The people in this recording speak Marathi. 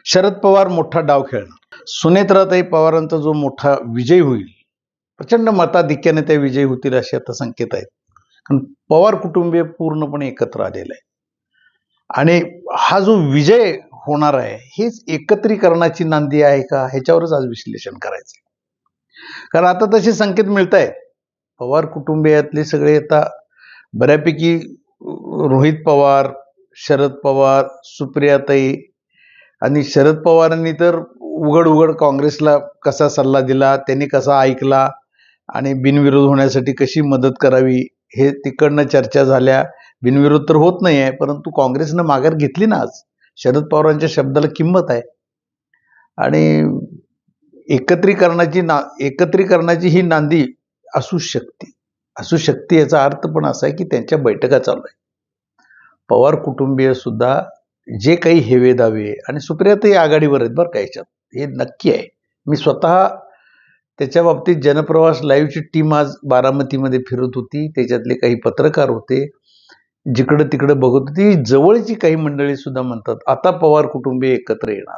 शरद पवार मोठा डाव खेळणार. सुनेत्राताई पवारांचा जो मोठा विजय होईल, प्रचंड मताधिक्याने त्या विजयी होतील असे आता संकेत आहेत. कारण पवार कुटुंबीय पूर्णपणे एकत्र आलेलं आहे आणि हा जो विजय होणार आहे हेच एकत्रीकरणाची नांदी आहे का, ह्याच्यावरच आज विश्लेषण करायचं. कारण आता तसे संकेत मिळत आहेत. पवार कुटुंबियातले सगळे आता बऱ्यापैकी रोहित पवार, शरद पवार, सुप्रियाताई आणि शरद पवारांनी तर उघड काँग्रेसला कसा सल्ला दिला, त्यांनी कसा ऐकला आणि बिनविरोध होण्यासाठी कशी मदत करावी हे तिकडनं चर्चा झाल्या. बिनविरोध तर होत नाही आहे, परंतु काँग्रेसनं माघार घेतली ना. आज शरद पवारांच्या शब्दाला किंमत आहे आणि एकत्रीकरणाची ही नांदी असू शकते याचा अर्थ पण असा आहे की त्यांच्या बैठका चालू आहे. पवार कुटुंबीय सुद्धा जे काही हेवे दावे आणि सुप्रियाताई आघाडीवर आहेत बरं का, याच्यात हे नक्की आहे. मी स्वतः त्याच्या बाबतीत जनप्रवास लाईव्हची टीम आज बारामतीमध्ये फिरत होती. त्याच्यातले काही पत्रकार होते, जिकडं तिकडं बघत होती. जवळची काही मंडळी सुद्धा म्हणतात आता पवार कुटुंबीय एकत्र येणार.